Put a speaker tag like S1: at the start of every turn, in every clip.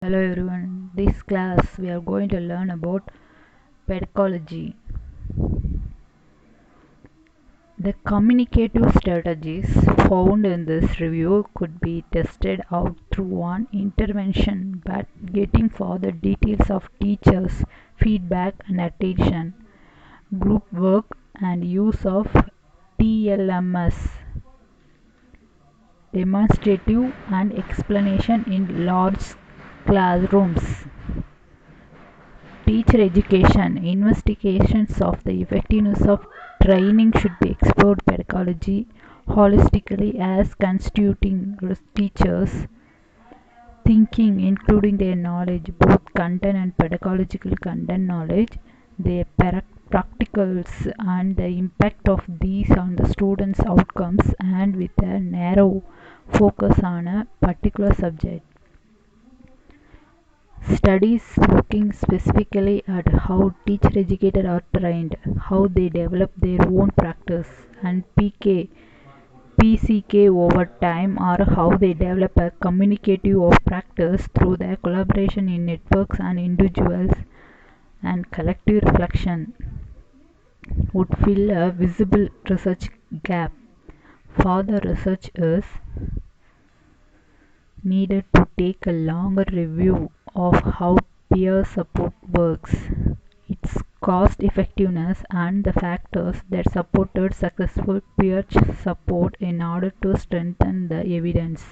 S1: Hello everyone, this class we are going to learn about pedagogy. The communicative strategies found in this review could be tested out through one intervention, but getting further details of teachers' feedback and attention, group work and use of TLMS, demonstrative and explanation in large classrooms. Teacher education. Investigations of the effectiveness of training should be explored pedagogy holistically as constituting teachers' thinking, including their knowledge, both content and pedagogical content knowledge, their practicals, and the impact of these on the students' outcomes, and with a narrow focus on a particular subject. Studies looking specifically at how teacher educators are trained, how they develop their own practice, and PCK over time, or how they develop a communicative of practice through their collaboration in networks and individuals and collective reflection, would fill a visible research gap. Further research is needed to take a longer review of how peer support works, its cost effectiveness, and the factors that supported successful peer support in order to strengthen the evidence.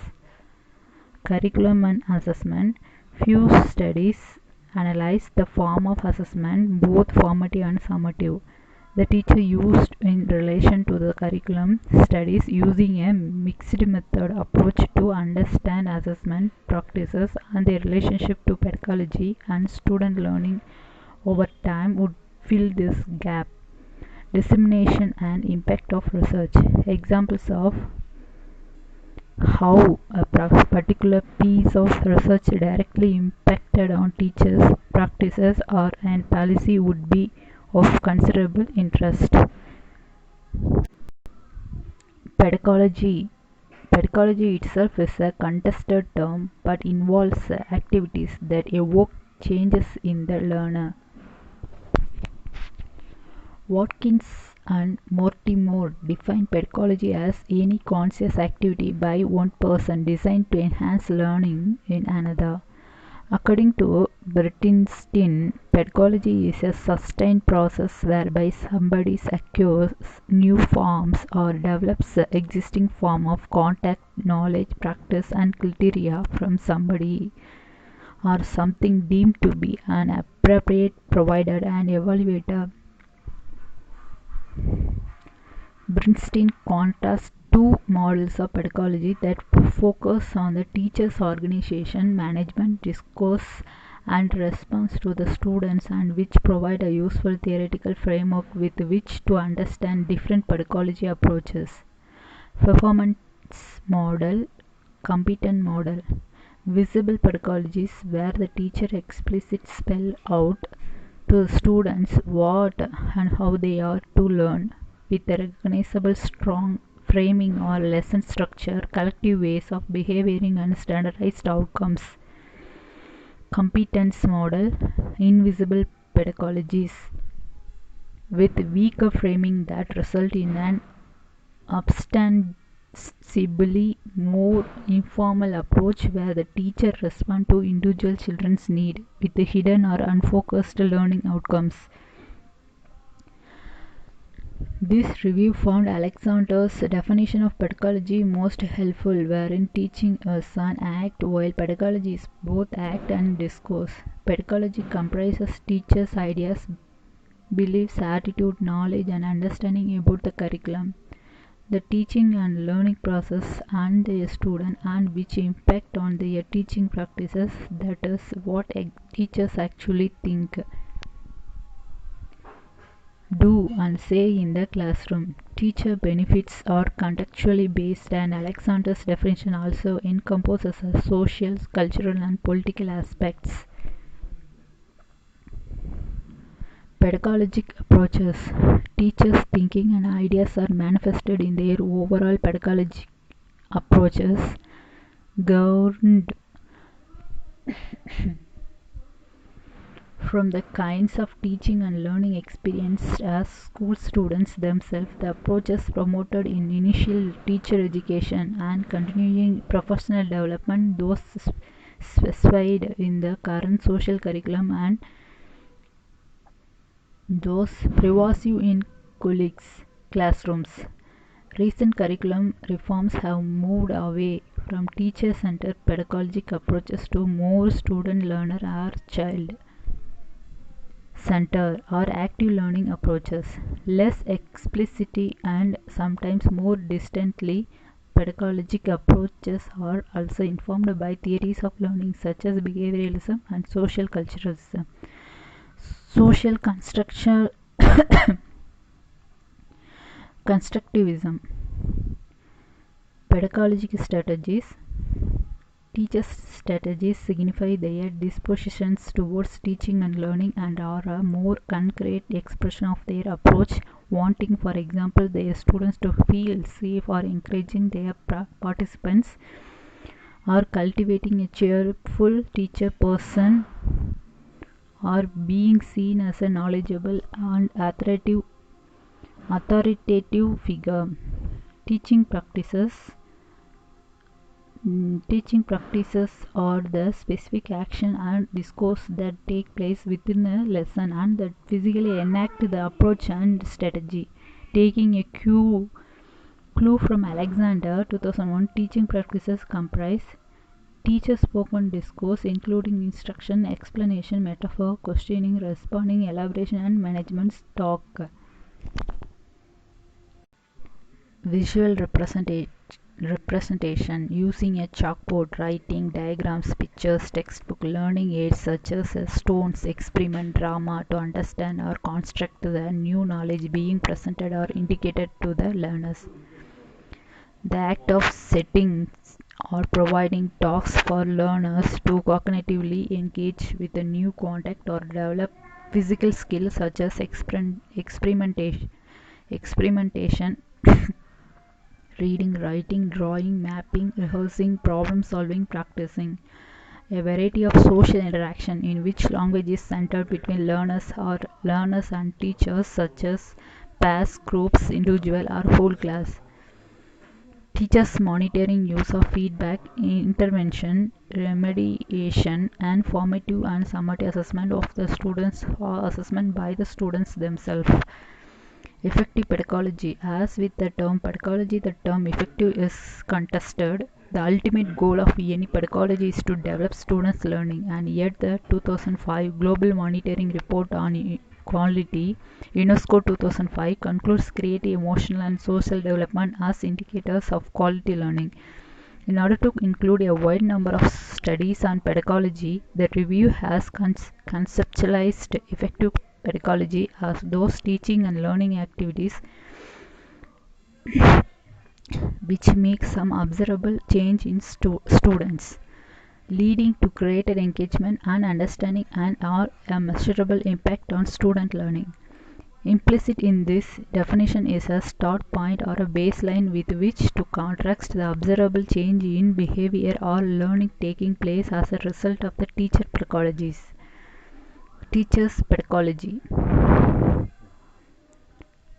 S1: Curriculum and assessment. Few studies analyze the form of assessment, both formative and summative, the teacher used in relation to the curriculum. Studies using a mixed method approach to understand assessment practices and their relationship to pedagogy and student learning over time would fill this gap. Dissemination and impact of research. Examples of how a particular piece of research directly impacted on teachers' practices or an policy would be of considerable interest. Pedagogy. Pedagogy itself is a contested term but involves activities that evoke changes in the learner. Watkins and Mortimer define pedagogy as any conscious activity by one person designed to enhance learning in another. According to Bertinstein, pedagogy is a sustained process whereby somebody acquires new forms or develops the existing form of contact, knowledge, practice, and criteria from somebody or something deemed to be an appropriate provided and evaluator. Bernstein contrasts two models of pedagogy that focus on the teacher's organization, management, discourse, and response to the students, and which provide a useful theoretical framework with which to understand different pedagogy approaches. Performance model, competent model. Visible pedagogies where the teacher explicitly spell out to the students what and how they are to learn, with a recognizable strong framing or lesson structure, collective ways of behaving, and standardized outcomes. Competence model, invisible pedagogies with weaker framing that result in an ostensibly more informal approach where the teacher responds to individual children's need with hidden or unfocused learning outcomes. This review found Alexander's definition of pedagogy most helpful, wherein teaching is an act while pedagogy is both act and discourse. Pedagogy comprises teachers' ideas, beliefs, attitude, knowledge, and understanding about the curriculum, the teaching and learning process, and the student, and which impact on their teaching practices. That is what teachers actually think, do, and say in the classroom. Teacher benefits are contextually based, and Alexander's definition also encompasses social, cultural, and political aspects. Pedagogic approaches. Teachers' thinking and ideas are manifested in their overall pedagogic approaches, governed from the kinds of teaching and learning experienced as school students themselves, the approaches promoted in initial teacher education and continuing professional development, those specified in the current social curriculum, and those pervasive in colleagues' classrooms. Recent curriculum reforms have moved away from teacher-centered pedagogic approaches to more student-learner or child-centered or active learning approaches. Less explicitly and sometimes more distantly, pedagogic approaches are also informed by theories of learning such as behavioralism and social culturalism. Social constructivism. Pedagogic strategies. Teachers' strategies signify their dispositions towards teaching and learning and are a more concrete expression of their approach, wanting, for example, their students to feel safe or encouraging their participants, or cultivating a cheerful teacher person, or being seen as a knowledgeable and authoritative figure. Teaching practices Teaching practices are the specific action and discourse that take place within a lesson and that physically enact the approach and strategy. Taking a clue from Alexander 2001, teaching practices comprise teacher spoken discourse including instruction, explanation, metaphor, questioning, responding, elaboration, and management talk. Visual representation using a chalkboard, writing, diagrams, pictures, textbook, learning aids such as stones, experiment, drama to understand or construct the new knowledge being presented or indicated to the learners. The act of setting or providing tasks for learners to cognitively engage with a new contact or develop physical skills such as experimentation reading, writing, drawing, mapping, rehearsing, problem solving, practicing. A variety of social interaction in which language is centered between learners and teachers such as pairs, groups, individual or whole class. Teachers monitoring use of feedback, intervention, remediation, and formative and summative assessment of the students or assessment by the students themselves. Effective pedagogy. As with the term pedagogy, the term effective is contested. The ultimate goal of any pedagogy is to develop students' learning, and yet the 2005 Global Monitoring Report on Quality, UNESCO 2005, concludes creative, emotional, and social development as indicators of quality learning. In order to include a wide number of studies on pedagogy, the review has conceptualized effective pedagogy as those teaching and learning activities which make some observable change in students, leading to greater engagement and understanding and/or a measurable impact on student learning. Implicit in this definition is a start point or a baseline with which to contrast the observable change in behavior or learning taking place as a result of the teacher's pedagogy.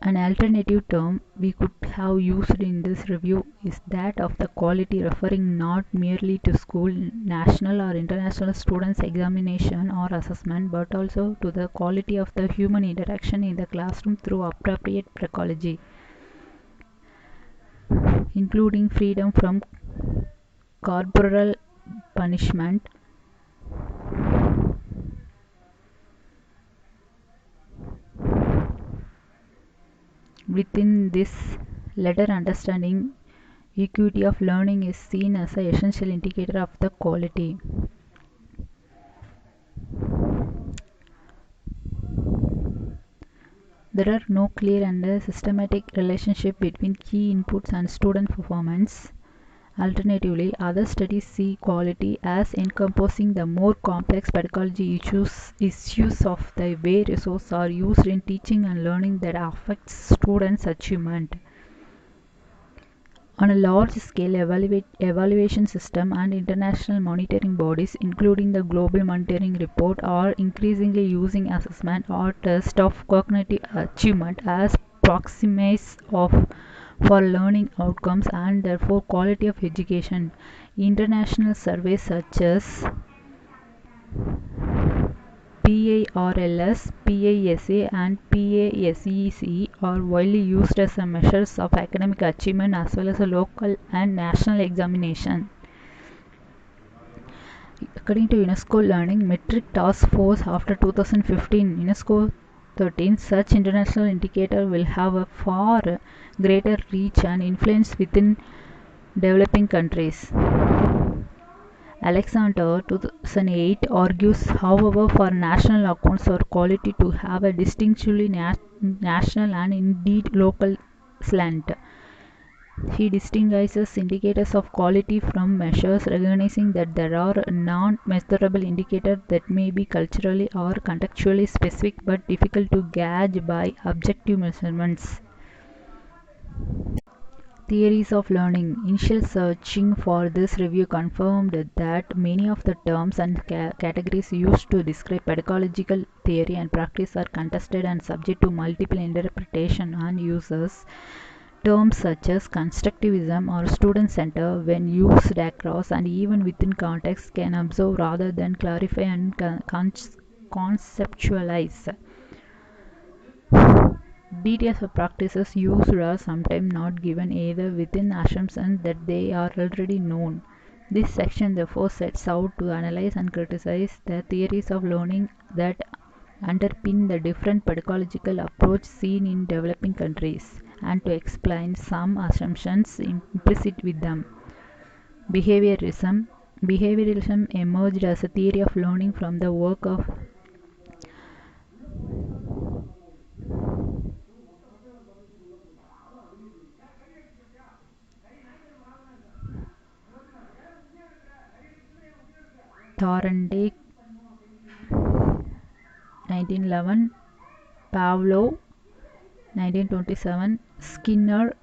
S1: An alternative term we could have used in this review is that of the quality, referring not merely to school, national or international students' examination or assessment, but also to the quality of the human interaction in the classroom through appropriate pedagogy, including freedom from corporal punishment. Within this latter understanding, equity of learning is seen as an essential indicator of the quality. There are no clear and systematic relationship between key inputs and student performance. Alternatively, other studies see quality as encompassing the more complex pedagogy issues of the way resources are used in teaching and learning that affects students' achievement. On a large-scale evaluation system and international monitoring bodies, including the Global Monitoring Report, are increasingly using assessment or test of cognitive achievement as proxies for learning outcomes and therefore quality of education. International surveys such as PIRLS, PISA, and PISEC are widely used as measures of academic achievement as well as local and national examination. According to UNESCO Learning Metric Task Force, after 2015, UNESCO 13, such international indicator will have a far greater reach and influence within developing countries. Alexander 2008 argues, however, for national accounts or quality to have a distinctly national and indeed local slant. He distinguishes indicators of quality from measures, recognizing that there are non-measurable indicators that may be culturally or contextually specific but difficult to gauge by objective measurements. Theories of learning. Initial searching for this review confirmed that many of the terms and categories used to describe pedagogical theory and practice are contested and subject to multiple interpretation and uses. Terms such as constructivism or student-centered, when used across and even within context, can observe rather than clarify and conceptualize. Details of practices used are sometimes not given either within assumptions that they are already known. This section therefore sets out to analyze and criticize the theories of learning that underpin the different pedagogical approaches seen in developing countries, and to explain some assumptions implicit with them. Behaviorism. Behaviorism emerged as a theory of learning from the work of Thorndike 1911, Pavlov 1927, Skinner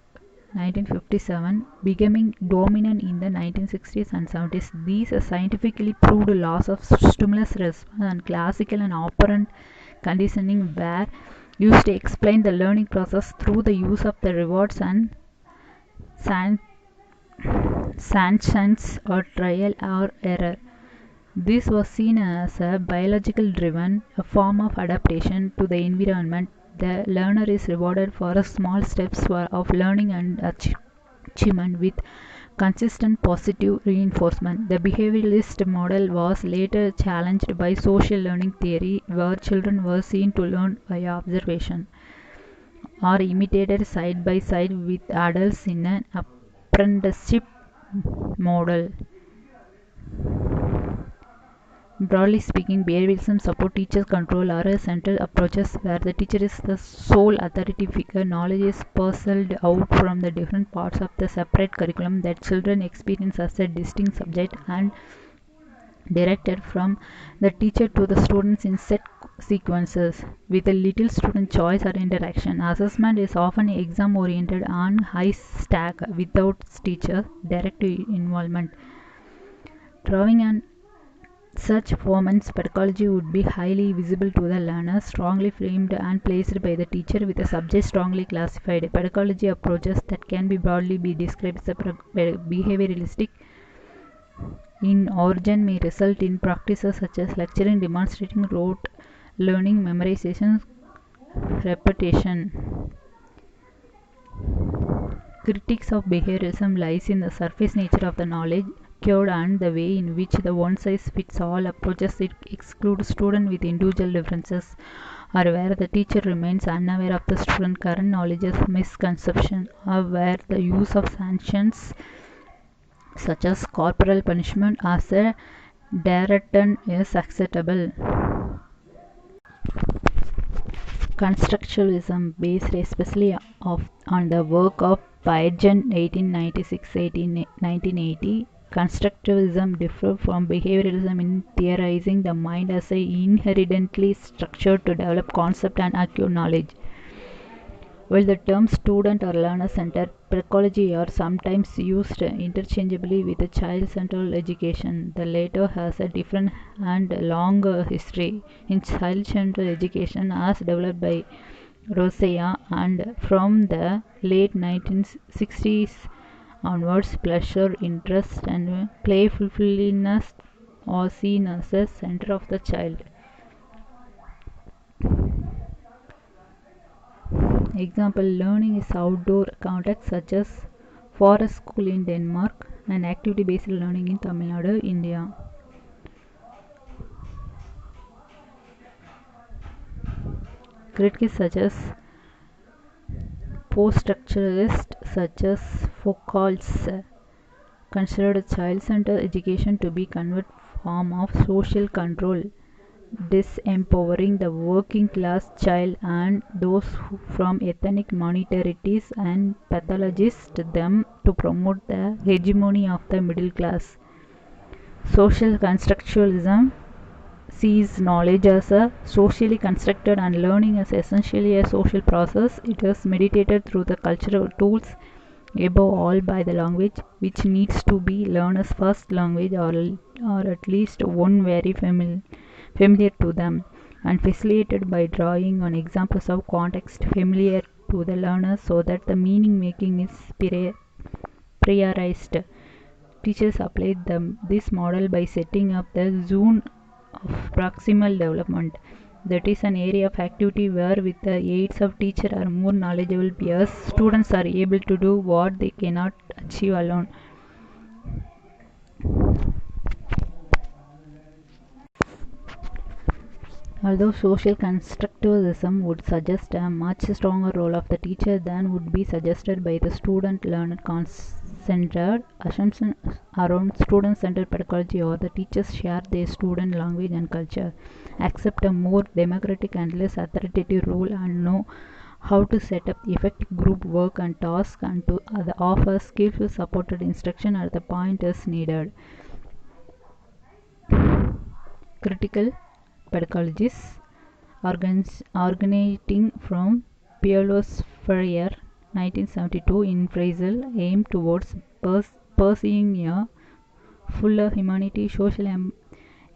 S1: 1957, becoming dominant in the 1960s and 70s. These scientifically proved laws of stimulus response and classical and operant conditioning were used to explain the learning process through the use of the rewards and sanctions or trial or error. This was seen as a biological driven form of adaptation to the environment. The learner is rewarded for small steps of learning and achievement with consistent positive reinforcement. The behavioralist model was later challenged by social learning theory, where children were seen to learn via observation or imitated side by side with adults in an apprenticeship model. Broadly speaking, behaviorism supports teacher control or centered approaches where the teacher is the sole authority figure. Knowledge is parceled out from the different parts of the separate curriculum that children experience as a distinct subject and directed from the teacher to the students in set sequences with a little student choice or interaction. Assessment is often exam oriented and high stack without teacher direct involvement. Drawing on such performance pedagogy would be highly visible to the learner, strongly framed and placed by the teacher with a subject strongly classified. Pedagogy approaches that can be broadly be described as behavioralistic in origin may result in practices such as lecturing, demonstrating, rote learning, memorization, repetition. Critics of behaviorism lies in the surface nature of the knowledge cured and the way in which the one-size-fits-all approaches exclude students with individual differences, or where the teacher remains unaware of the student's current knowledge of misconception, or where the use of sanctions such as corporal punishment as a deterrent is acceptable. Constructualism, based especially on the work of Piaget 1896-1980, constructivism differs from behavioralism in theorizing the mind as inherently structured to develop concept and acquire knowledge. While the term student or learner-centered pedagogy are sometimes used interchangeably with child-centered education. The latter has a different and longer history in child-centered education as developed by Rosea, and from the late 1960s onwards, pleasure, interest, and playfulness are seen as the center of the child. Example, learning is outdoor context such as forest school in Denmark and activity-based learning in Tamil Nadu, India. Critics such as post-structuralists such as Foucault's considered child-centered education to be convert form of social control, disempowering the working class child and those from ethnic minorities and pathologized them to promote the hegemony of the middle class. Social constructualism sees knowledge as a socially constructed and learning as essentially a social process. It is mediated through the cultural tools, above all by the language, which needs to be learner's first language or at least one very familiar to them, and facilitated by drawing on examples of context familiar to the learner so that the meaning making is prioritized. Teachers applied this model by setting up the zone of proximal development. That is an area of activity where with the aids of teacher or more knowledgeable peers, students are able to do what they cannot achieve alone. Although social constructivism would suggest a much stronger role of the teacher than would be suggested by the student-learner centered assumption around student-centered pedagogy, or the teachers share their student language and culture, accept a more democratic and less authoritative role, and know how to set up effective group work and tasks, and to offer skillful supported instruction at the point is needed. Critical pedagogies originating from Pierre Ferrier 1972 in Brazil aim towards pursuing a fuller humanity, social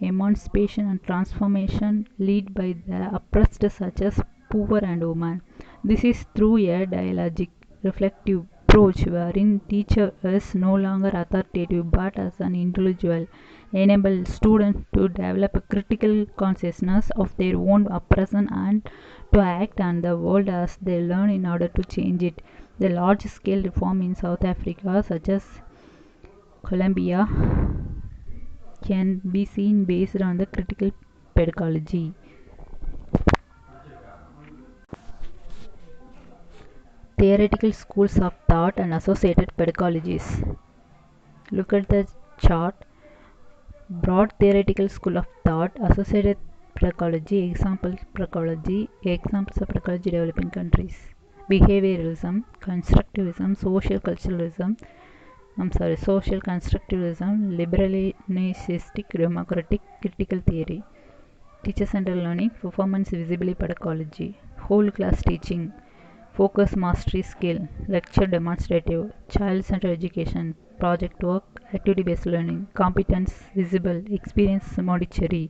S1: emancipation and transformation led by the oppressed such as poor and women. This is through a dialogic, reflective approach wherein teacher is no longer authoritative but as an individual enable students to develop a critical consciousness of their own oppression and to act on the world as they learn in order to change it. The large-scale reform in South Africa, such as Colombia, can be seen based on the critical pedagogy. Theoretical schools of thought and associated pedagogies. Look at the chart. Broad theoretical school of thought, associated pedagogy, examples of pedagogy developing countries. Behavioralism, constructivism, social constructivism, liberalistic, democratic, critical theory. Teacher-centered learning, performance visibly pedagogy, whole class teaching, focus mastery skill, lecture demonstrative, child-centered education, project work, activity-based learning, competence visible, experience Modicherry.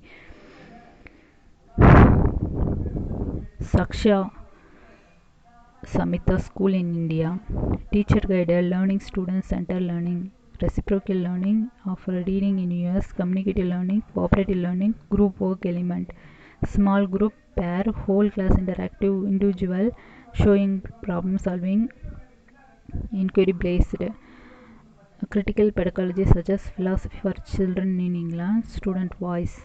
S1: Saksha Samhita School in India. Teacher guided learning, student-centered learning, reciprocal learning, of reading in US, communicative learning, cooperative learning, group work element, small group, pair, whole class interactive, individual, showing problem solving, inquiry based. Critical pedagogy such as philosophy for children in England, student voice.